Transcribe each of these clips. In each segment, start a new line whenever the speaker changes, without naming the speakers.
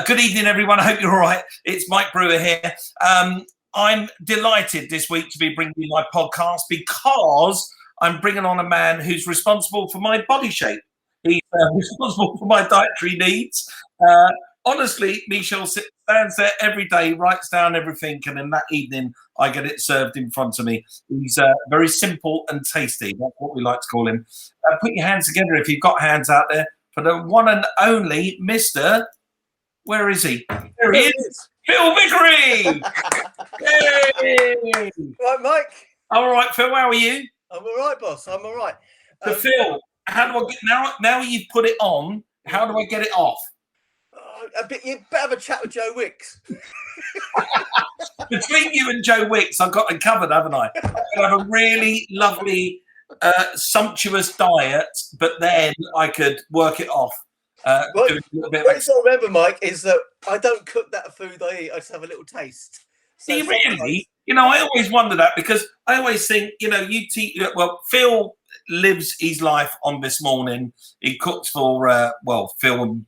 Good evening, everyone. I hope you're all right. It's Mike Brewer here. I'm delighted this week to be bringing you my podcast because I'm bringing on a man who's responsible for my body shape. He's responsible for my dietary needs. Honestly, Michel stands there every day, writes down everything, and then that evening I get it served in front of me. He's very simple and tasty. That's what we like to call him. Put your hands together if you've got hands out there for the one and only Mr. Where is he? There he is. Phil Vickery! Yay!
Right, Mike?
I'm all right, Phil. How are you?
I'm all right, boss. I'm all right.
So, Phil, how do I get now you've put it on, how do I get it off?
You better have a chat with Joe Wicks.
Between you and Joe Wicks, I've got it covered, haven't I? I have a really lovely, sumptuous diet, but then I could work it off.
What you got to remember, Mike, is that I don't cook that food I eat. I just have a little taste.
So do you really? You know, I always wonder that because I always think, well, Phil lives his life on This Morning. He cooks for, Phil and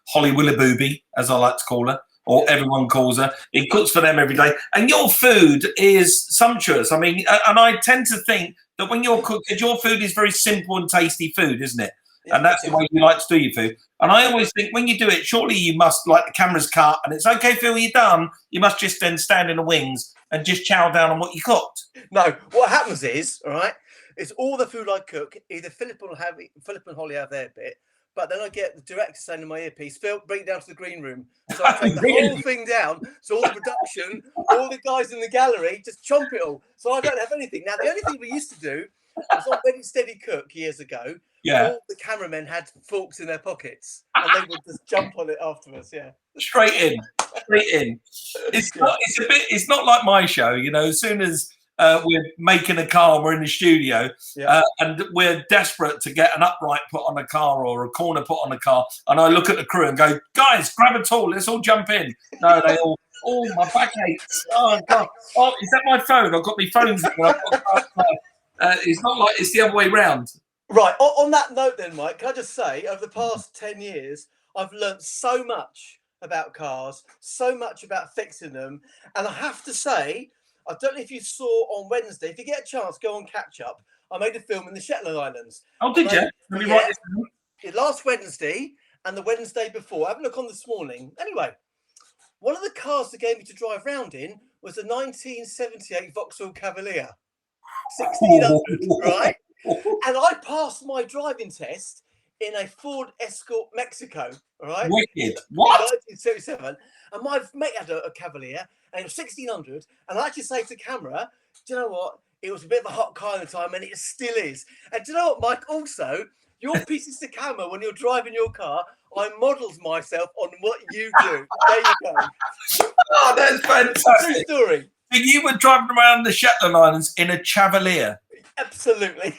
Holly Willabooby, as I like to call her, or everyone calls her. He cooks for them every day. And your food is sumptuous. I mean, and I tend to think that when you're cooking, your food is very simple and tasty food, isn't it? And that's the way you like to do your food. And I always think when you do it, surely you must, like the camera's cut and it's okay, Phil, you're done. You must just then stand in the wings and just chow down on what you cooked.
No, what happens is, all right, it's all the food I cook, either Philip and Holly have their bit, but then I get the director saying in my earpiece, Phil, bring it down to the green room. So I take the whole thing down. So all the production, all the guys in the gallery, just chomp it all. So I don't have anything. Now, the only thing we used to do was on Ready Steady Cook years ago.
Yeah.
All the cameramen had forks in their pockets and they would just jump on it afterwards. Yeah.
Straight in. It's not like my show, you know, as soon as we're making a car and we're in the studio and we're desperate to get an upright put on a car or a corner put on a car. And I look at the crew and go, guys, grab a tool. Let's all jump in. No, they all, my back aches. Oh, God. Oh, is that my phone? I've got my phones. It's not like it's the other way round.
Right. On that note then, Mike, can I just say, over the past 10 years, I've learnt so much about cars, so much about fixing them. And I have to say, I don't know if you saw on Wednesday, if you get a chance, go on Catch Up. I made a film in the Shetland Islands.
Oh, did you? Let me write this down.
Last Wednesday and the Wednesday before. Have a look on This Morning. Anyway, one of the cars they gave me to drive round in was a 1978 Vauxhall Cavalier. 1600, right? And I passed my driving test in a Ford Escort Mexico, all right?
Wicked. What?
1977. And my mate had a Cavalier, and it was 1600. And I actually say to camera, do you know what? It was a bit of a hot car at the time, and it still is. And do you know what, Mike? Also, your pieces to camera when you're driving your car, I modelled myself on what you do. There you go.
Oh, that's fantastic.
True story.
So you were driving around the Shetland Islands in a Cavalier?
Absolutely.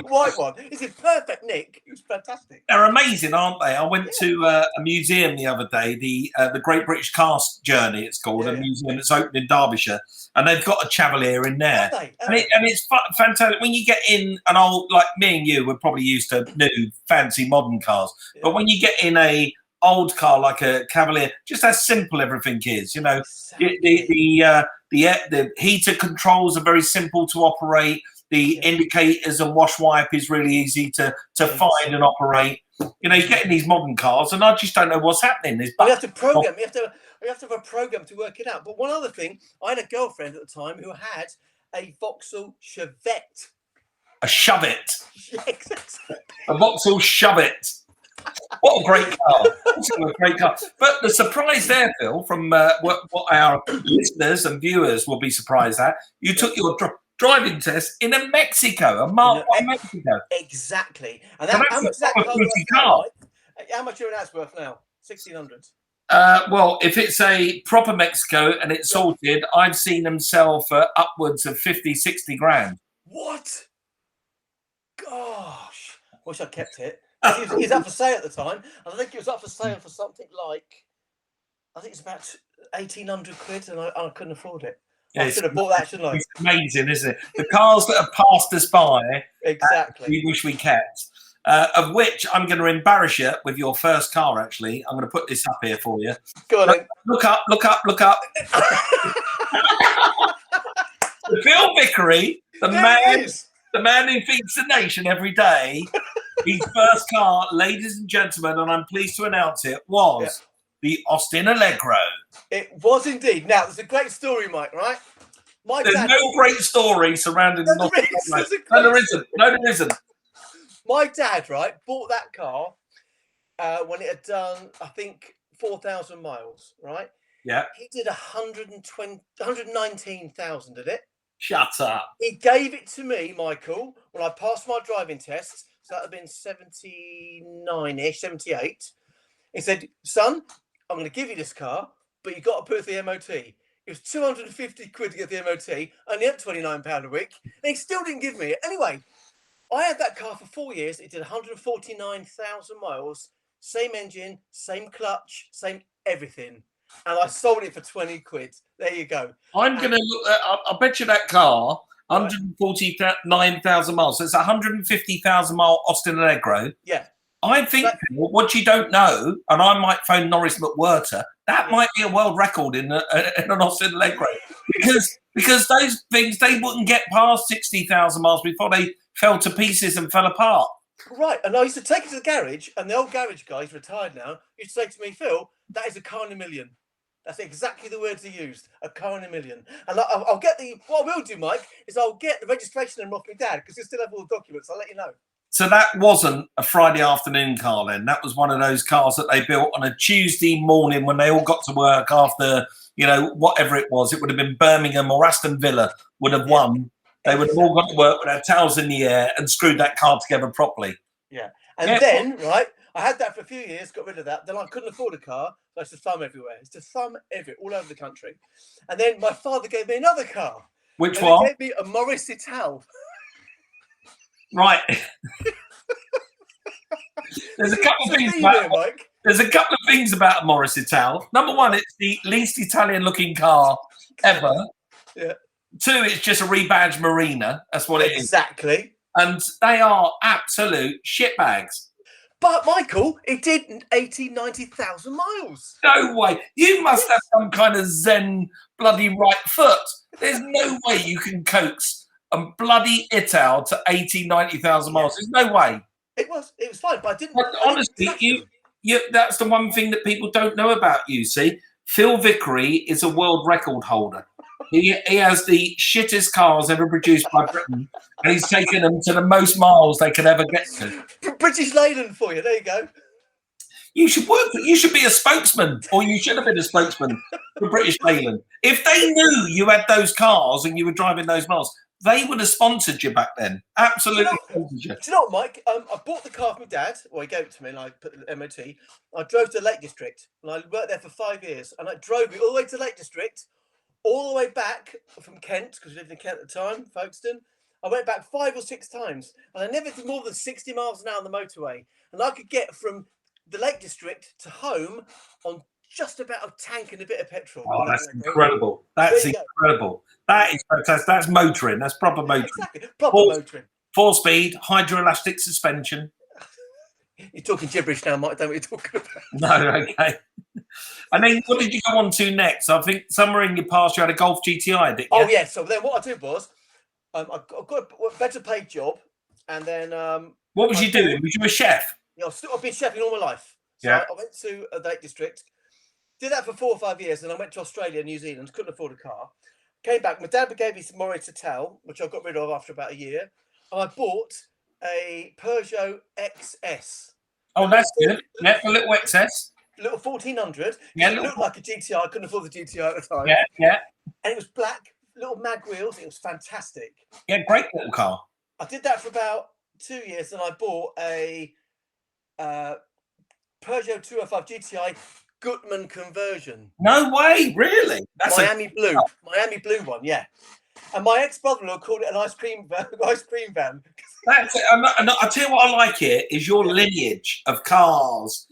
White one. It's in perfect nick. It was fantastic.
They're amazing, aren't they? I went to a museum the other day, the Great British Cast Journey, it's called, a museum that's open in Derbyshire, and they've got a Cavalier in there. And it's fantastic. When you get in an old, like me and you, we're probably used to new, fancy, modern cars. Yeah. But when you get in a old car like a Cavalier, just how simple everything is, you know. Exactly. The heater controls are very simple to operate. The indicators and wash wipe is really easy to find and operate. You know, you get in these modern cars, and I just don't know what's happening. You
have to program. You have to have a program to work it out. But one other thing, I had a girlfriend at the time who had a Vauxhall Chevette.
A Shove-It.
Yes.
A Vauxhall Shove-It. What a great car. What a great car. But the surprise there, Phil, from what our listeners and viewers will be surprised at, you took your driving test in a Mexico, a mark by Mexico.
Exactly. And
how much is that car?
How much are that's worth now? 1600.
Well, if it's a proper Mexico and it's sorted, I've seen them sell for upwards of 50, 60 grand.
What? Gosh. Wish I kept it. He was up for sale at the time. And I think he was up for sale for something like, I think it's about 1,800 quid, and I couldn't afford it. I should have bought that, shouldn't I?
It's amazing, isn't it? The cars that have passed us by,
exactly.
we wish we kept. of which I'm going to embarrass you with your first car, actually. I'm going to put this up here for you.
Go on then.
Look up. Phil Vickery, the man who feeds the nation every day, his first car, ladies and gentlemen, and I'm pleased to announce it, was the Austin Allegro.
It was indeed. Now, there's a great story, Mike, right?
There's no great story surrounding the No, there isn't.
My dad, right, bought that car when it had done, I think, 4,000 miles, right?
Yeah.
He did 119,000, did it?
Shut up.
He gave it to me, Michael, when I passed my driving tests. So that would have been 79-ish, 78. He said, son, I'm going to give you this car, but you've got to put it through the MOT. It was 250 quid to get the MOT, only up £29 a week. And he still didn't give me it. Anyway, I had that car for 4 years. It did 149,000 miles. Same engine, same clutch, same everything. And I sold it for 20 quid. There you go.
I'm going to look at, I bet you that car, 149,000 miles. So it's 150,000 mile Austin Allegro.
Yeah.
I think what you don't know, and I might phone Norris McWhirter, that might be a world record in an Austin Allegro. because those things, they wouldn't get past 60,000 miles before they fell to pieces and fell apart.
Right. And I used to take it to the garage, and the old garage guy, he's retired now, used to say to me, Phil, that is a car in a million. That's exactly the words he used, a car in a million. And I'll get what I will do, Mike, is I'll get the registration number off my dad, because he'll still have all the documents. I'll let you know. So
that wasn't a Friday afternoon car then. That was one of those cars that they built on a Tuesday morning when they all got to work after, whatever it was. It would have been Birmingham or Aston Villa would have won. They would have all got to work with their towels in the air and screwed that car together properly.
Yeah. And then, right, I had that for a few years, got rid of that. Then I couldn't afford a car, so I used to thumb everywhere. It's to thumb everywhere, all over the country. And then my father gave me another car.
Which one?
He gave me a Morris Ital.
Right. There's a couple of things about a Morris Ital. Number one, it's the least Italian-looking car ever.
Yeah.
Two, it's just a rebadged Marina. That's what it is.
Exactly.
And they are absolute shitbags.
But, Michael, it did 90,000 miles.
No way. You must have some kind of zen bloody right foot. There's no way you can coax a bloody Ital to 90,000 miles. There's no way.
It was fine, but I didn't.
But honestly, that's the one thing that people don't know about you, see? Phil Vickery is a world record holder. He has the shittest cars ever produced by Britain, and he's taken them to the most miles they could ever get to.
British Leyland for you. There you go.
You should be a spokesman, or you should have been a spokesman for British Leyland. If they knew you had those cars and you were driving those miles, they would have sponsored you back then. Absolutely sponsored you.
Do you know what, Mike? I bought the car for my dad. Well, he gave it to me, and I put the MOT. I drove to the Lake District, and I worked there for 5 years. And I drove it all the way to the Lake District, all the way back from Kent, because we lived in Kent at the time, Folkestone. I went back 5 or 6 times, and I never did more than 60 miles an hour on the motorway. And I could get from the Lake District to home on just about a tank and a bit of petrol.
Oh, that's incredible. That's incredible. That is fantastic. That's motoring. That's proper motoring.
Exactly. Proper motoring.
4-speed, hydroelastic suspension.
You're talking gibberish now, Mike. I don't know what you're talking about.
No, okay. And then what did you go on to next? I think somewhere in your past you had a Golf GTI, didn't you?
Oh, yeah. So then what I did was I got a better paid job. And then...
what was you doing? Was you a chef?
Yeah, I've been chefing all my life. So I went to the Lake District. Did that for 4 or 5 years, and I went to Australia, New Zealand. Couldn't afford a car. Came back. My dad gave me some Morris Ital, which I got rid of after about a year. And I bought a Peugeot XS.
Oh, that's good. Yeah, a little XS.
Little 1400.
Yeah,
it looked like a GTI. I couldn't afford the GTI at the time.
Yeah.
And it was black, little mag wheels. It was fantastic.
Yeah, great little car.
I did that for about 2 years, and I bought a Peugeot 205 GTI Gutman conversion.
No way, really? That's
Miami blue one, yeah. And my ex-brother-in-law called it an ice cream van.
That's it. I tell you what I like here is your lineage of cars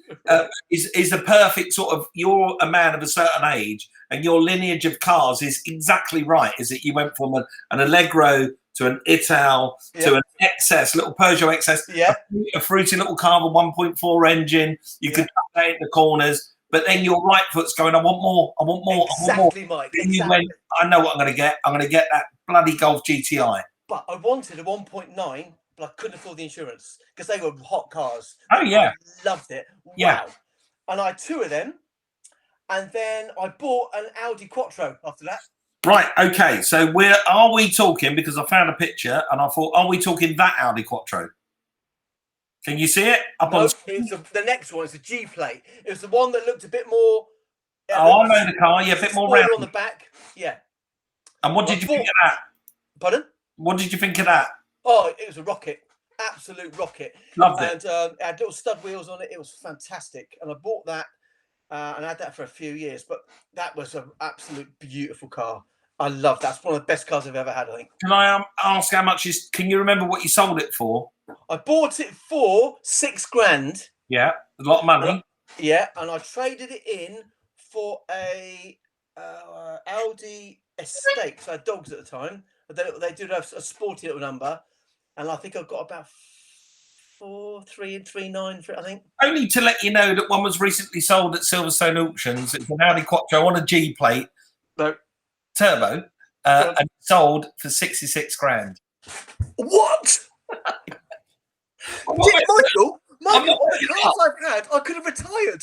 is the perfect sort of. You're a man of a certain age, and your lineage of cars is exactly right. Is that you went from an Allegro to an Ital, to an XS, little Peugeot XS, a fruity little car with 1.4 engine. You could play in the corners, but then your right foot's going, I want more, I want more,
exactly,
I want more.
Mike.
Then
exactly.
you went, I know what I'm going to get. I'm going to get that bloody Golf GTI.
But I wanted a 1.9, but I couldn't afford the insurance because they were hot cars.
Oh, yeah.
I loved it.
Yeah.
Wow. And I had 2 of them. And then I bought an Audi Quattro after that.
Right, okay. So are we talking, because I found a picture and I thought, are we talking that Audi Quattro? Can you see it?
The next one is the G plate. It was the one that looked a bit more.
I know the car. Yeah, a bit more round
on the back. Yeah.
And what did you think of that?
Pardon?
What did you think of that?
Oh, it was a rocket. Absolute rocket.
Loved it.
And it had little stud wheels on it. It was fantastic. And I bought that and I had that for a few years. But that was an absolute beautiful car. I love that. It's one of the best cars I've ever had, I think.
Can I ask how much can you remember what you sold it for?
I bought it for $6,000.
Yeah, a lot of money.
And I traded it in for a Audi Estate. So I had dogs at the time. They did have a sporty little number, and I think I got about 4,339 for it, I think.
Only to let you know that one was recently sold at Silverstone Auctions. It's an Audi Quattro on a G plate, turbo, and sold for $66,000.
What? Michael, all the cars I've had, I could have retired.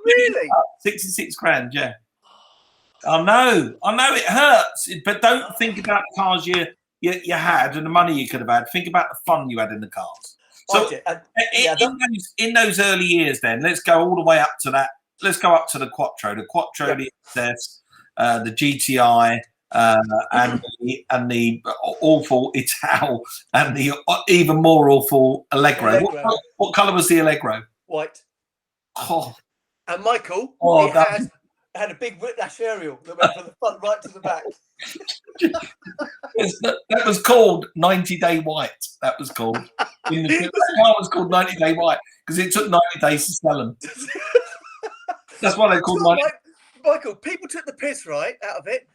Really?
$66,000, yeah. I know it hurts, but don't think about the cars you had and the money you could have had. Think about the fun you had in the cars. So in those early years, then let's go all the way up to that. Let's go up to the Quattro, the XS, the GTI, and the awful Ital, and the even more awful Allegro. What colour was the Allegro?
White.
Oh.
And Michael, had a big whiplash aerial that went from the front right to the back.
That was called 90-Day White. That was called. The car was called 90-Day White because it took 90 days to sell them. That's why they called 90.
Michael, people took the piss out of it,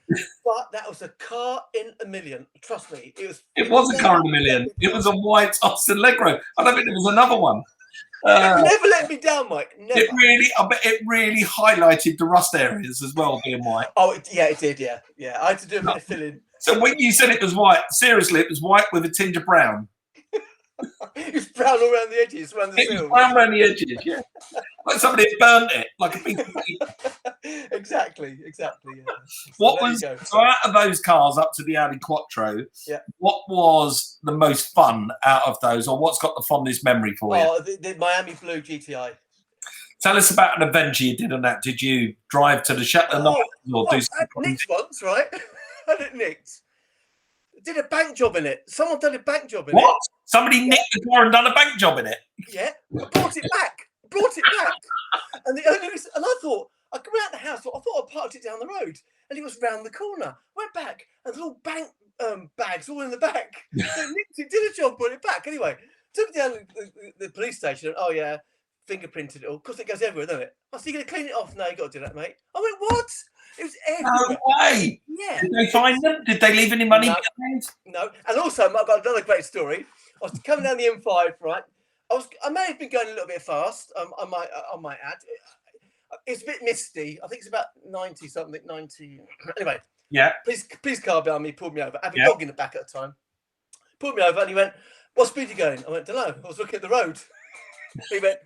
but that was a car in a million. Trust me, it was
a car in a million. It was a white Austin Allegro. I don't think there was another one.
Never let me down, Mike. Never.
It really highlighted the rust areas as well, being white.
Oh, it did. Yeah. I had to do a bit of filling.
So when you said it was white, seriously, it was white with a tinge of brown.
It was brown all around the edges, around the sills.
Brown around the edges, yeah. Like somebody had burnt it, like a piece of meat.
Exactly. Yeah.
So out of those cars up to the Audi Quattro, what was the most fun out of those, or what's got the fondest memory for you?
Oh, the Miami Blue GTI.
Tell us about an adventure you did on that. Did you drive to the Shetland Islands or do something?
I nicked once, right? I had it nicked. Did a bank job in it. Someone done a bank job in it.
What? Somebody nicked the car and done a bank job in it?
Yeah. Brought it back. And the only reason, and I thought, I come out the house, I thought I parked it down the road, and it was round the corner. Went back, and the little bank bags all in the back. So nicked it, did a job, brought it back. Anyway, took it down to the police station. Oh yeah, fingerprinted it all. Of course, it goes everywhere, doesn't it? I said, "You gonna clean it off?" No, you got to do that, mate. I went, "What?" It was everywhere.
No way.
Yeah.
Did they find them? Did they leave any money?
No. And also, I've got another great story. I was coming down the M5, right? I may have been going a little bit fast. I might add. It's a bit misty. I think it's about 90 something. 90. Anyway.
Yeah.
Please car behind me pulled me over. I had a dog in the back at the time. Pulled me over and he went, "What speed are you going?" I went, "Don't know. I was looking at the road." He went,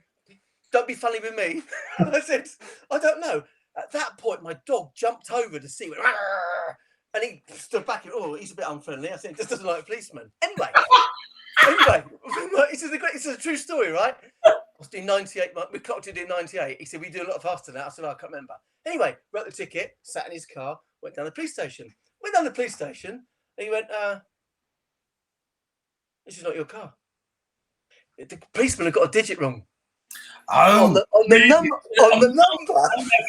"Don't be funny with me." I said, "I don't know." At that point, my dog jumped over to see, went, and he stood back. Oh, he's a bit unfriendly. I said, "Just doesn't like policemen." Anyway, this is a true story, right? I was doing 98. We clocked it in 98. He said, "We do a lot faster now." I said, "I can't remember." Anyway, wrote the ticket, sat in his car, went down the police station. And he went, "This is not your car. The policeman had got a digit wrong."
Oh,
on the number.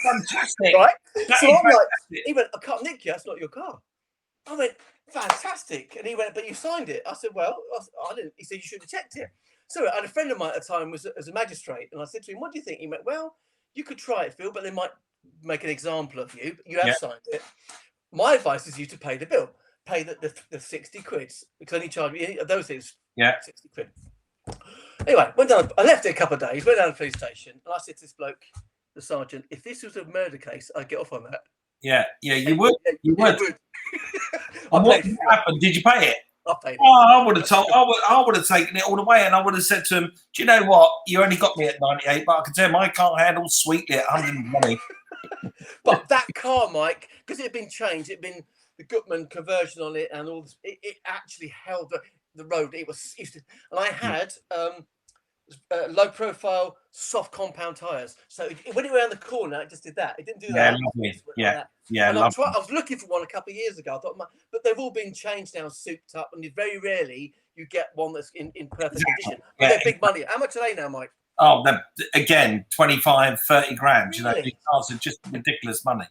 Fantastic.
Right? So I'm like, he went, "I can't nick you, that's not your car." I went, "Fantastic." And he went, "But you signed it." I said, "Well, I didn't." He said, "You should have checked it." So I had a friend of mine at the time was as a magistrate, and I said to him, "What do you think?" He went, "Well, you could try it, Phil, but they might make an example of you. You have
Yeah.
signed it. My advice is you to pay the bill. Pay the 60 quid. Because only charge me those things.
Yeah.
60 quid. Anyway, went down. I left it a couple of days. Went down to the police station, and I said to this bloke, the sergeant, if this was a murder case, I'd get off on that.
Yeah. You would. You would. And what happened? Did you pay it?
I paid it.
Oh, I would have told. I would have taken it all the way, and I would have said to him, "Do you know what? You only got me at 98, but I can tell my car handles sweetly at 120."
But that car, Mike, because it had been changed, it had been the Gutman conversion on it, and all this, it actually held the road. It was, and I had low profile soft compound tires, so when it went around the corner, it just did that. It didn't do that.
Yeah.
And I was looking for one a couple of years ago. I thought, but they've all been changed now, souped up, and very rarely you get one that's in perfect condition. But they're big money. How much are they now, Mike?
Oh, again, 25, 30 grand. You know,
Really?
these cars are just ridiculous money.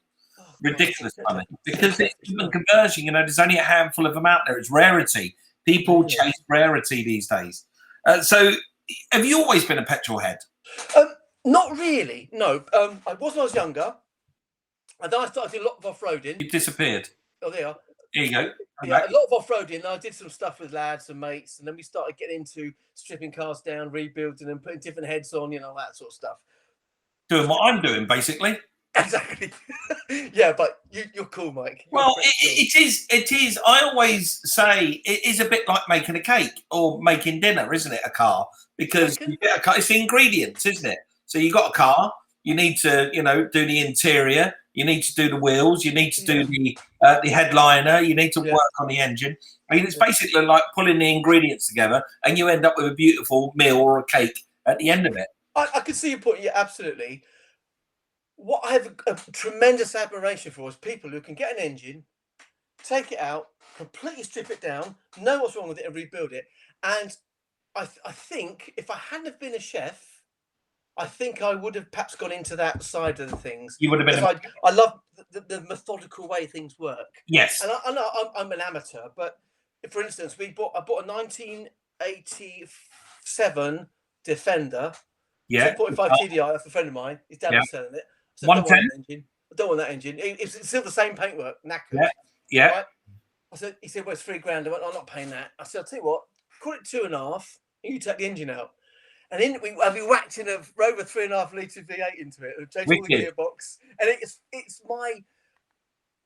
Ridiculous money. Because it's human conversion, you know, there's only a handful of them out there. It's rarity. People chase rarity these days. So, have you always been a petrol head?
Not really, no. I was when I was younger. And then I started doing a lot of off-roading.
You disappeared.
Oh, there you are.
Here you go.
Yeah, a lot of off-roading. I did some stuff with lads and mates, and then we started getting into stripping cars down, rebuilding them, putting different heads on, that sort of stuff.
Doing what I'm doing, basically.
Exactly. Yeah, but you're cool, Mike.
Well, it is. I always say it is a bit like making a cake or making dinner, isn't it? A car, because you get a car. It's the ingredients, isn't it? So you got a car. You need to, do the interior. You need to do the wheels. You need to do the headliner. You need to work on the engine. I mean, it's basically like pulling the ingredients together, and you end up with a beautiful meal or a cake at the end of it.
I can see your point. Yeah, absolutely. What I have a tremendous admiration for is people who can get an engine, take it out, completely strip it down, know what's wrong with it, and rebuild it. And I think if I hadn't have been a chef, I think I would have perhaps gone into that side of the things.
You would have been.
I love the methodical way things work.
Yes.
And I'm an amateur, but for instance, I bought a 1987 Defender.
Yeah.
2.5 TDI off a friend of mine. His dad was selling it. So
110.
I don't want that engine. It's still the same paintwork, knackered.
Yeah.
Right? He said, well, it's $3,000. I went, I'm not paying that. I said, I'll tell you what, call it 2.5, and you take the engine out. And then we whacked in a Rover 3.5 litre V8 into it, and changed all the gearbox. And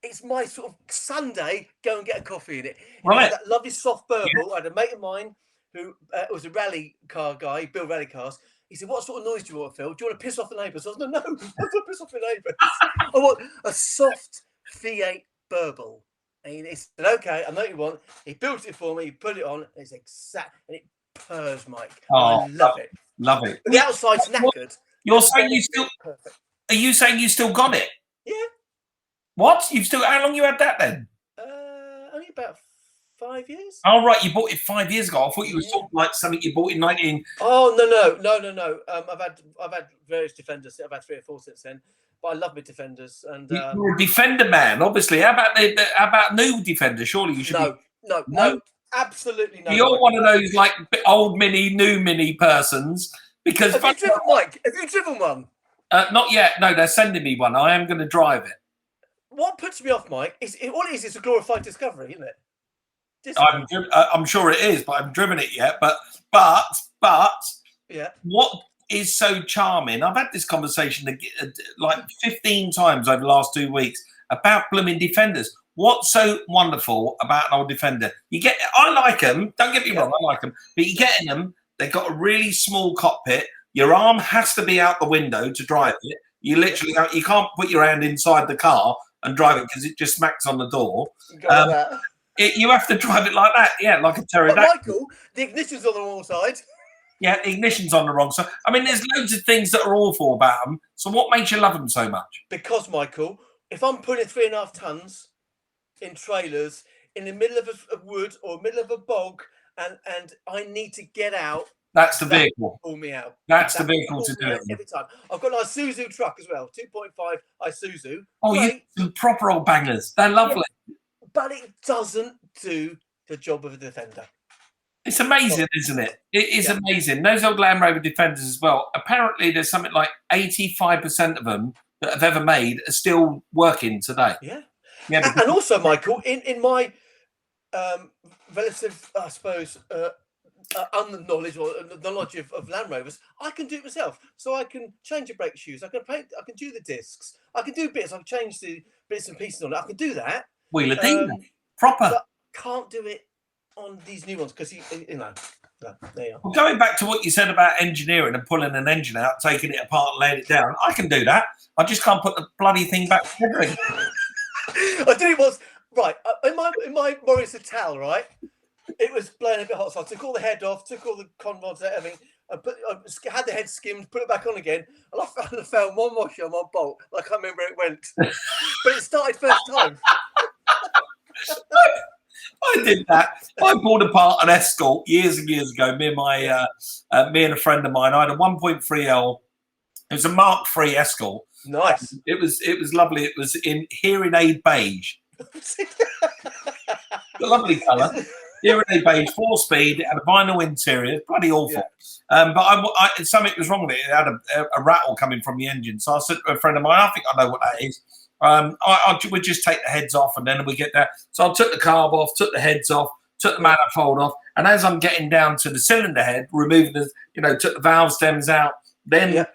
it's my sort of Sunday, go and get a coffee in it.
Right.
That lovely soft burble. I had a mate of mine who was a rally car guy, he built rally cars. He said, what sort of noise do you want, Phil? Do you want to piss off the neighbours? I was like, no, I don't want to piss off the neighbours. I want a soft V8 burble. And he said, okay, I know what you want. He built it for me, he put it on, and it's exact, and it purrs, Mike. I love it.
Love it.
But the outside's knackered.
You're saying you still...
Perfect.
Are you saying you still got it?
Yeah.
What? How long you had that then?
Only about 5 years.
Oh, right. You bought it 5 years ago. I thought you were talking like something you bought in 19...
Oh, no. I've had various Defenders. I've had 3 or 4 since then. But I love my Defenders. And
you're a Defender man, obviously. How about new Defenders? Surely you should
No, absolutely no.
You're one of those like old Mini, new Mini persons. Because
have you driven, Mike? Have you driven one?
Not yet. No, they're sending me one. I am going to drive it.
What puts me off, Mike, is all it is a glorified Discovery, isn't it?
I'm sure it is, but I haven't driven it yet. But
yeah.
What is so charming? I've had this conversation like 15 times over the last 2 weeks about blooming Defenders. What's so wonderful about an old Defender? I like them. Don't get me wrong, I like them. But you get in them, they've got a really small cockpit. Your arm has to be out the window to drive it. You literally you can't put your hand inside the car and drive it because it just smacks on the door. You have to drive it like that, like a pterodactyl.
But Michael, the ignition's on the wrong side.
Yeah, ignition's on the wrong side. I mean, there's loads of things that are awful about them. So what makes you love them so much?
Because, Michael, if I'm putting 3.5 tons in trailers in the middle of a wood or middle of a bog, and I need to get out,
that's the vehicle.
Pull me out.
That's the vehicle to do it
every time. I've got an Isuzu truck as well, 2.5 Isuzu.
Oh, you some proper old bangers. They're lovely.
Yeah, but it doesn't do the job of a Defender.
It's amazing, isn't it? It is amazing. Those old Land Rover Defenders as well. Apparently, there's something like 85% of them that have ever made are still working today.
Yeah.
Yeah,
And also, Michael, in my relative, I suppose, unknowledge or knowledge of Land Rovers, I can do it myself. So I can change the brake shoes, I can paint, I can do the discs, I can do bits, I can change the bits and pieces on it. I can do that.
wheeler dealer, proper.
But can't do it on these new ones because you know. No, there you are.
Well, going back to what you said about engineering and pulling an engine out, taking it apart, and laying it down, I can do that. I just can't put the bloody thing back together again.
I did it once. Right, in my Morris Tal, right, it was blowing a bit hot, so I took all the head off, took all the con rods out, everything, and had the head skimmed, put it back on again, and I found one washer on one bolt. I can't remember where it went, but it started first time.
I did that. I pulled apart an Escort years and years ago. Me and a friend of mine. I had a 1.3L. It was a Mark III Escort.
Nice.
It was lovely. It was in hearing aid beige. A lovely colour. Hearing aid beige, 4-speed. It had a vinyl interior. Bloody awful. Yeah. But something was wrong with it. It had a rattle coming from the engine. So I said to a friend of mine, I think I know what that is. We'd just take the heads off and then we get there. So I took the carb off, took the heads off, took the manifold off, and as I'm getting down to the cylinder head, removing took the valve stems out, then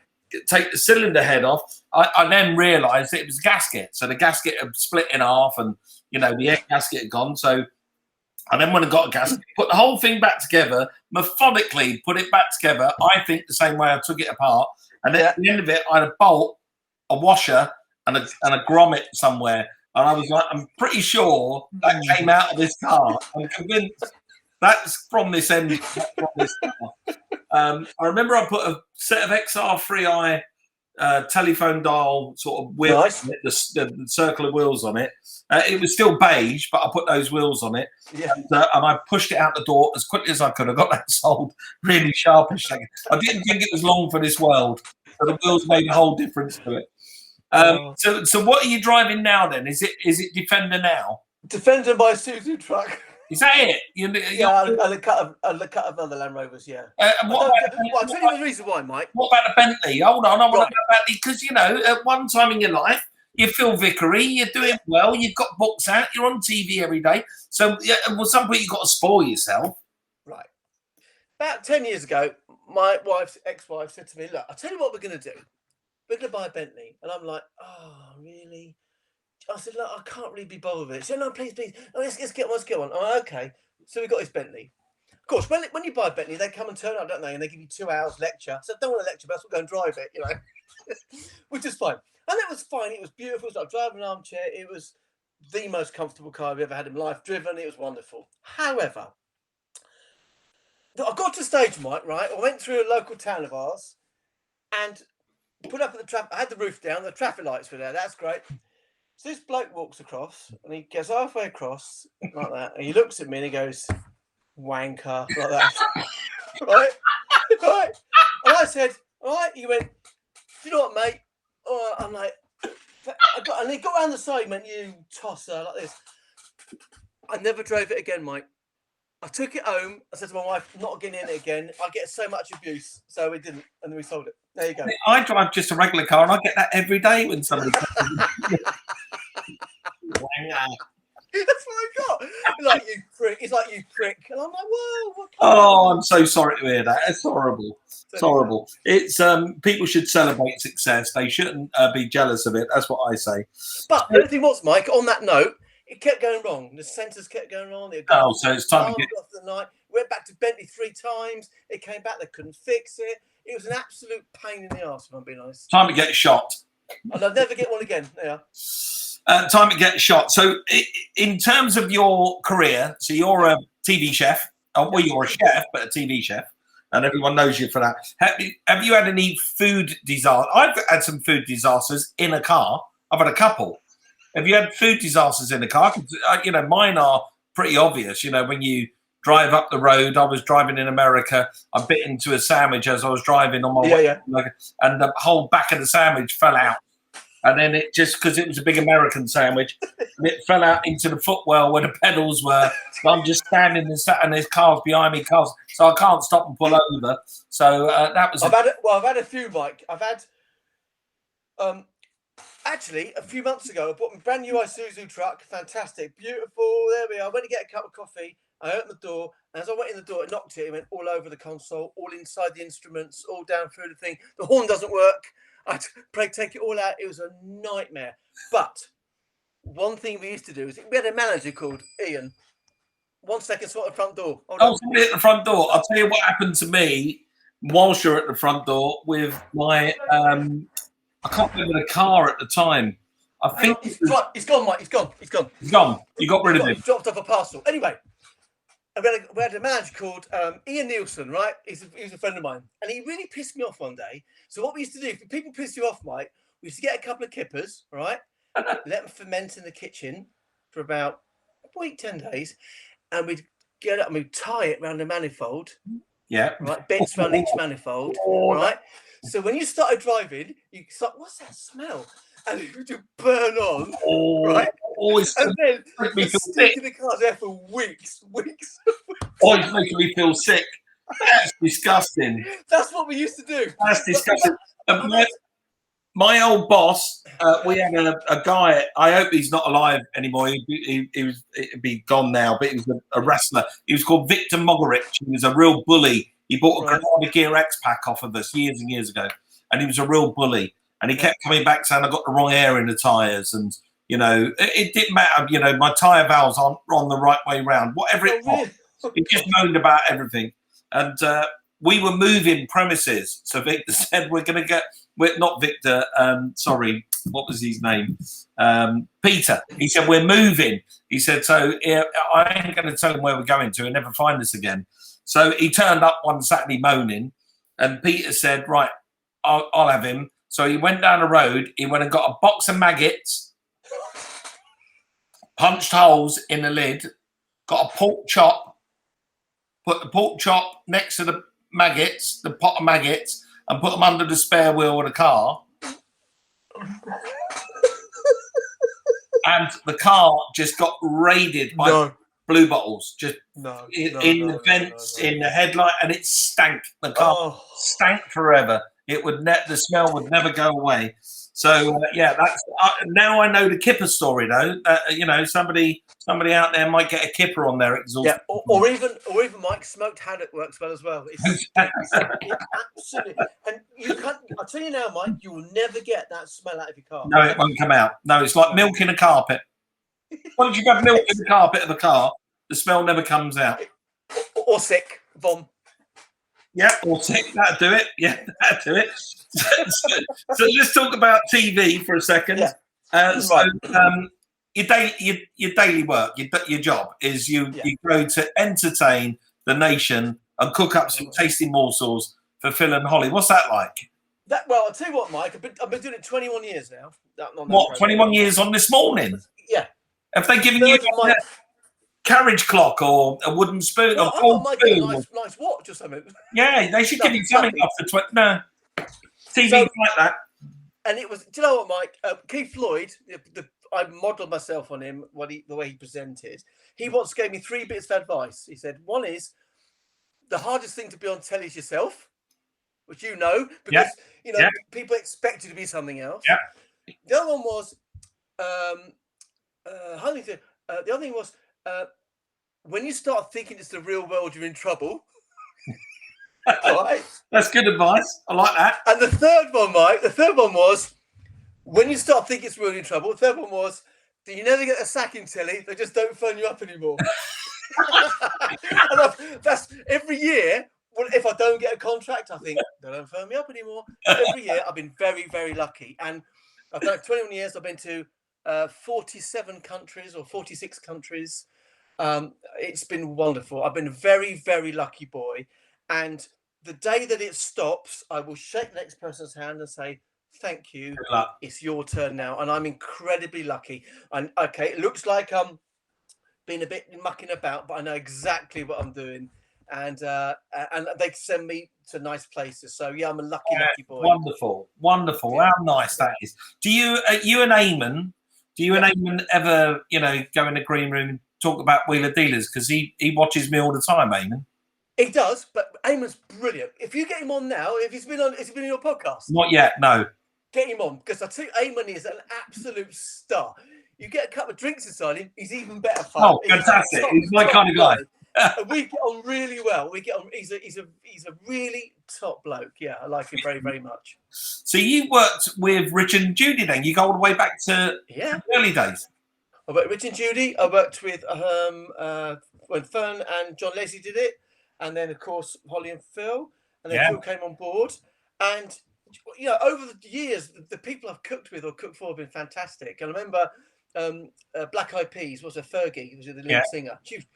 take the cylinder head off, I then realised it was a gasket. So the gasket had split in half and, the air gasket had gone. So I then went and got a gasket, put the whole thing back together, methodically put it back together, I think the same way I took it apart. And then at the end of it, I had a bolt, a washer, and a grommet somewhere. And I was like, I'm pretty sure that came out of this car. I'm convinced that's from this end. From this car. I remember I put a set of XR3i telephone dial sort of wheels, nice. the circle of wheels on it. It was still beige, but I put those wheels on it.
Yeah.
And I pushed it out the door as quickly as I could. I got that sold really sharpish. I didn't think it was long for this world. So the wheels made a whole difference to it. So what are you driving now then? Is it Defender now?
Defender by Suzu truck.
Is that it?
And a cut of other Land Rovers, yeah. I'll tell you the reason why, Mike.
What about the Bentley? Hold on, I want to know about the, because at one time in your life, you're Phil Vickery, you're doing well, you've got books out, you're on TV every day. So at some point you've got to spoil yourself.
Right. About 10 years ago, my ex-wife said to me, look, I'll tell you what we're going to do. We're going to buy a Bentley. And I'm like, oh, really? I said, look, I can't really be bothered with it. She said, no, please. Oh, let's get one. I'm like, okay. So we got this Bentley. Of course, when you buy a Bentley, they come and turn up, don't they? And they give you 2 hours lecture. So I don't want a lecture, but I'll go and drive it, which is fine. And it was fine. It was beautiful. It was like driving an armchair. It was the most comfortable car I've ever had in my life. Driven. It was wonderful. However, I got to the stage, Mike, right? I went through a local town of ours and put up at the traffic. I had the roof down. The traffic lights were there. That's great. So this bloke walks across and he gets halfway across like that. And he looks at me and he goes, wanker, like that. Right? And I said, all right. He went, do you know what, mate? Oh, I'm like, and he got around the side and went, you tosser, like this. I never drove it again, Mike. I took it home. I said to my wife, not getting in it again. I get so much abuse. So we didn't. And then we sold it. There you go.
I drive just a regular car and I get that every day when somebody
That's what I got. Like, you prick. It's like, you prick. And I'm like, whoa. What
I'm so sorry to hear that. It's horrible. It's horrible. It's people should celebrate success. They shouldn't be jealous of it. That's what I say.
But the thing was, Mike, on that note, it kept going wrong. The sensors kept going wrong.
So it's time to get
off the night. Went back to Bentley 3 times. It came back. They couldn't fix it. It was an absolute pain in the arse, if I'm being honest.
Time to get shot.
And I'll never get one again. Yeah.
Time to get shot. So in terms of your career, so you're a TV chef. Well, you're a chef, but a TV chef. And everyone knows you for that. Have you had any food disaster? I've had some food disasters in a car. I've had a couple. Have you had food disasters in a car? Mine are pretty obvious. When you drive up the road, I was driving in America. I bit into a sandwich as I was driving on my way. And the whole back of the sandwich fell out. And then it just, because it was a big American sandwich, and it fell out into the footwell where the pedals were. So I'm just standing and there's cars behind me, so I can't stop and pull over. So that was.
I've had a few, Mike. I've had actually, a few months ago, I bought my brand new Isuzu truck. Fantastic, beautiful. There we are. I went to get a cup of coffee. I opened the door, and as I went in the door, it knocked it. It went all over the console, all inside the instruments, all down through the thing. The horn doesn't work. I had to take it all out. It was a nightmare. But one thing we used to do is we had a manager called Ian. 1 second, sort of front door.
Somebody at the front door. I'll tell you what happened to me whilst you're at the front door with my. I can't remember the car at the time. I think
he's gone, Mike. He's gone.
He's gone. You got rid of him.
He dropped off a parcel. Anyway, we had a manager called Ian Nielsen, right? He was a friend of mine, and he really pissed me off one day. So what we used to do, if people pissed you off, Mike, we used to get a couple of kippers, right? Let them ferment in the kitchen for about a week, 10 days, and we'd get it and we'd tie it around the manifold.
Yeah.
Right, bits around each manifold. Right. So when you started driving, you start, what's that smell? And it would just burn on. Right. And then the stink in the car's there for weeks.
Always making me feel sick. That's disgusting.
That's what we used to do.
That's disgusting. My old boss, we had a guy. I hope he's not alive anymore. He'd be gone now, but he was a wrestler. He was called Victor Mogorich. He was a real bully. He bought a Granada Gear X pack off of us years and years ago, and he was a real bully. And he kept coming back saying I got the wrong air in the tyres, and it didn't matter. My tyre valves aren't on the right way round. Whatever it was, he just moaned about everything. And we were moving premises, so Victor said we're going to get. We're not Victor. Sorry, what was his name? Peter. He said we're moving. He said so. I ain't going to tell him where we're going to and never find us again. So he turned up one Saturday moaning, and Peter said, "Right, I'll have him." So he went down the road. He went and got a box of maggots, punched holes in the lid, got a pork chop, put the pork chop next to the maggots, the pot of maggots, and put them under the spare wheel of the car. And the car just got raided by blue bottles, just in the vents, in the headlight, and it stank. The car stank forever. It would the smell would never go away. So that's now I know the kipper story though. Somebody out there might get a kipper on their exhaust.
Yeah, or even Mike, smoked haddock works well as well. It's absolutely, and you can't. I'll tell you now, Mike, you will never get that smell out of your car.
No, it won't come out. No, it's like milk in a carpet. Once you have milk in the carpet of the car, the smell never comes out.
Or sick, vom.
Yeah, or sick. That'll do it. Yeah, that'll do it. So let's talk about TV for a second. Yeah. Your daily work, your job is you go to entertain the nation and cook up some tasty morsels for Phil and Holly. What's that like?
Well, I'll tell you what, Mike. I've been doing it 21 years now.
What? 21 years on this morning?
Yeah.
Have they given you a carriage clock or a wooden spoon?
Well, I thought Mike get a nice watch or something.
Yeah, they should give you something after 20. No, TV like that.
And it was. Do you know what, Mike? Keith Floyd. I modelled myself on him. The way he presented. He once gave me 3 bits of advice. He said, one is the hardest thing to be on telly is yourself, which because people expect you to be something else.
Yeah.
The other one was the other thing was when you start thinking it's the real world, you're in trouble. Right?
That's good advice. I like that.
And the third one, Mike, was when you start thinking it's really in trouble. The third one was that you never get a sack in telly. They just don't phone you up anymore. And that's every year. Well, if I don't get a contract, I think they don't phone me up anymore. Every year, I've been very, very lucky. And I've done 21 years. I've been to 47 countries or 46 countries. It's been wonderful. I've been a very, very lucky boy. And the day that it stops, I will shake the next person's hand and say, thank you. It's your turn now. And I'm incredibly lucky. And okay, it looks like I'm being a bit mucking about, but I know exactly what I'm doing. And they send me to nice places. So yeah, I'm a lucky boy.
Wonderful. Yeah. How nice that is. Do you and Eamon ever, go in the green room and talk about Wheeler Dealers? Because he watches me all the time, Eamon.
He does, but Eamon's brilliant. If you get him on now, has he been in your podcast?
Not yet, no.
get him on, because I tell you, Eamon is an absolute star. You get a couple of drinks inside him, he's even better fun.
Oh, fantastic! He's my kind of guy.
And we get on really well. We get on. He's a really top bloke. Yeah, I like him very, very much.
So you worked with Richard and Judy then? You go all the way back to the early days.
I worked with Richard and Judy. I worked with when Fern and John Leslie did it, and then of course Holly and Phil, and then Phil came on board. And you know, over the years, the people I've cooked with or cooked for have been fantastic. And I remember Black Eyed Peas was a Fergie, who was the lead singer. She was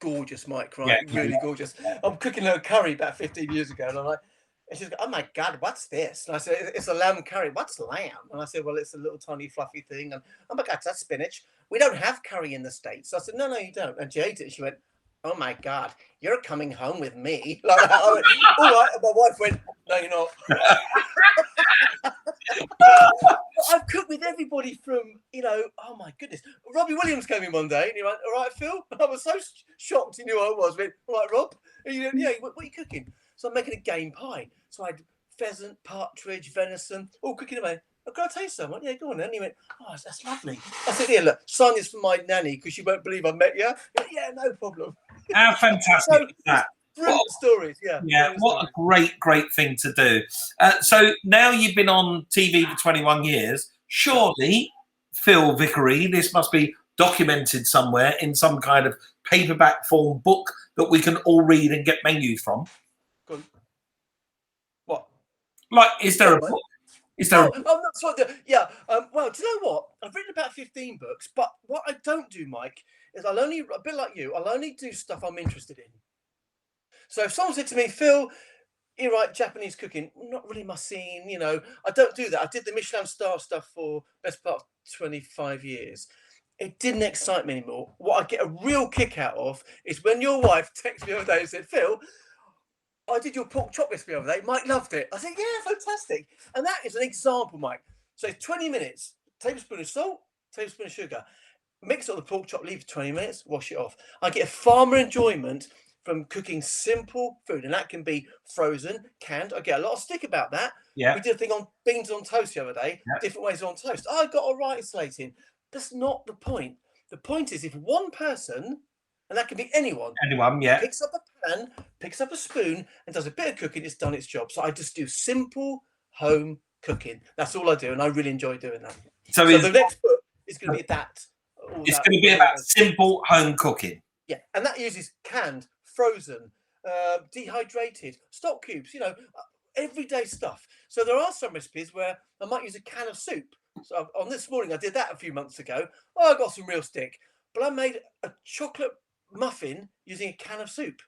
gorgeous, Mike, right? Really gorgeous. I'm cooking her curry about 15 years ago, and I'm like, and she's like, "Oh my God, what's this?" And I said, "It's a lamb curry." "What's lamb?" And I said, "Well, it's a little tiny fluffy thing." And "Oh my God, that's spinach. We don't have curry in the States." So I said, "No, you don't." And she ate it. She went, "Oh my God, you're coming home with me." Like that. I went, "All right." And my wife went, "No, you're not." I've cooked with everybody from, you know, oh my goodness. Robbie Williams came in one day and he went, "All right, Phil." I was so shocked he knew who I was. I went, "All right, Rob." And he went, "Yeah." What are you cooking? So I'm making a game pie. So I had pheasant, partridge, venison, all cooking away. "Oh, can I taste some?" "Yeah, go on then." And he went, "Oh, that's lovely." I said, "Here, look, sign this for my nanny because she won't believe I met you." He went, "Yeah, no problem."
How fantastic is that?
Brilliant stories,
what a great thing to do. So now you've been on TV for 21 years. Surely, Phil Vickery, this must be documented somewhere in some kind of paperback form book that we can all read and get menus from.
Good. What?
Like, is there a book? Is there?
I'm not sorry. Yeah. Well, do you know what? I've written about 15 books, but what I don't do, Mike, is I'll only, a bit like you, I'll only do stuff I'm interested in. So if someone said to me, "Phil, you write Japanese cooking," not really my scene, you know, I don't do that. I did the Michelin star stuff for best part of 25 years. It didn't excite me anymore. What I get a real kick out of is when your wife texted me the other day and said, "Phil, I did your pork chop recipe the other day. Mike loved it." I said, "Yeah, fantastic." And that is an example, Mike. So 20 minutes, tablespoon of salt, tablespoon of sugar. Mix up the pork chop, leave for 20 minutes, wash it off. I get a far more enjoyment from cooking simple food, and that can be frozen, canned. I get a lot of stick about that.
Yeah.
We did a thing on beans on toast the other day, different ways on toast. I got a right slating. That's not the point. The point is if one person, and that can be anyone, picks up a pan, picks up a spoon, and does a bit of cooking, it's done its job. So I just do simple home cooking. That's all I do, and I really enjoy doing that. So the next book is going to be that.
It's going to be about simple home cooking.
Yeah, and that uses canned, frozen, dehydrated, stock cubes, you know, everyday stuff. So there are some recipes where I might use a can of soup. So on this morning, I did that a few months ago. Oh, I got some real stick. But I made a chocolate muffin using a can of soup.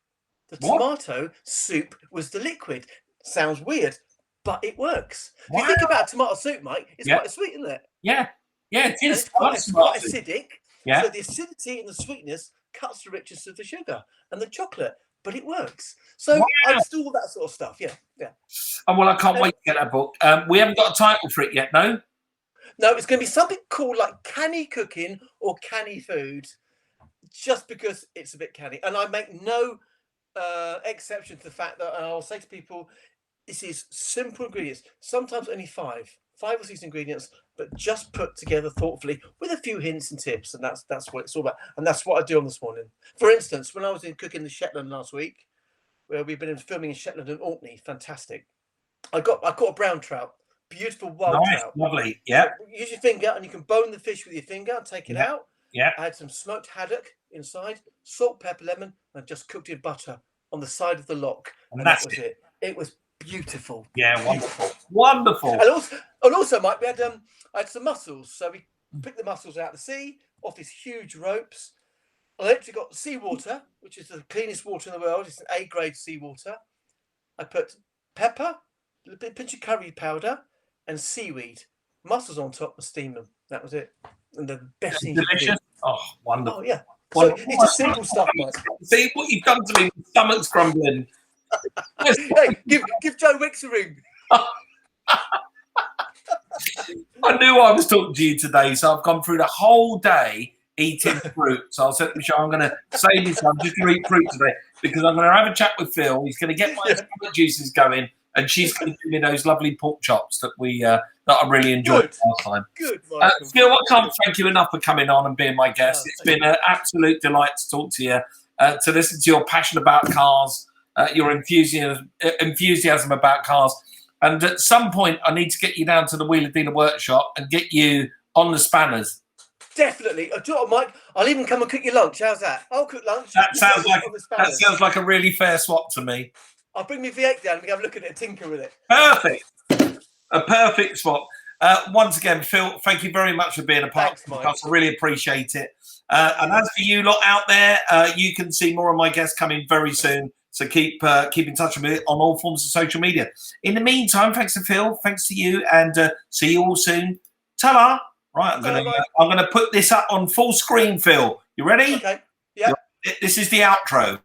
The tomato soup was the liquid. Sounds weird, but it works. If you think about tomato soup, Mike, it's quite sweet, isn't it?
Yeah, it is.
It's quite acidic. Yeah. So the acidity and the sweetness cuts the richness of the sugar and the chocolate, but it works. So I just do all that sort of stuff. Yeah.
Oh, well, I can't wait to get that book. We haven't got a title for it yet, no?
No, it's going to be something called like Canny Cooking or Canny Food, just because it's a bit canny. And I make no exception to the fact that I'll say to people, this is simple ingredients, sometimes only five or six ingredients, but just put together thoughtfully with a few hints and tips. And that's what it's all about. And that's what I do on this morning. For instance, when I was in cooking the Shetland last week, where we've been filming in Shetland and Orkney, fantastic. I caught a brown trout, beautiful wild trout.
Lovely, yeah.
So use your finger and you can bone the fish with your finger and take it out.
Yeah.
I had some smoked haddock inside, salt, pepper, lemon, and just cooked in butter on the side of the lock. And that was it. It was beautiful.
Yeah, wonderful.
And also, Mike, I had some mussels. So we picked the mussels out of the sea off these huge ropes. I actually got seawater, which is the cleanest water in the world. It's an A-grade seawater. I put pepper, a little bit pinch of curry powder, and seaweed. Mussels on top and steam them. That was it. And the best thing.
Delicious. Oh, wonderful.
Oh, yeah. So it's just simple stuff, Mike.
See what you've done to me. My stomach's crumbling.
Hey, give Joe Wicks a ring.
I knew I was talking to you today, so I've gone through the whole day eating fruit. So I said to Michelle, I'm going to save this. I'm just going to eat fruit today because I'm going to have a chat with Phil. He's going to get my stomach juices going, and she's going to give me those lovely pork chops that I really enjoyed last time.
Good, Michael.
Phil, I can't thank you enough for coming on and being my guest. It's been an absolute delight to talk to you, to listen to your passion about cars, your enthusiasm about cars. And at some point, I need to get you down to the Wheeler Dealer Workshop and get you on the spanners.
Definitely. Do you know what, Mike? I'll even come and cook your lunch. How's that? I'll cook lunch.
That sounds like a really fair swap to me.
I'll bring my V8 down and we have a look at it and tinker with it.
Perfect. A perfect swap. Once again, Phil, thank you very much for being a part of the podcast. I really appreciate it. And as for you lot out there, you can see more of my guests coming very soon. So keep in touch with me on all forms of social media. In the meantime, thanks to Phil, thanks to you, and see you all soon. Ta-da! Right, I'm gonna put this up on full screen, Phil. You ready?
Okay. Yeah.
This is the outro.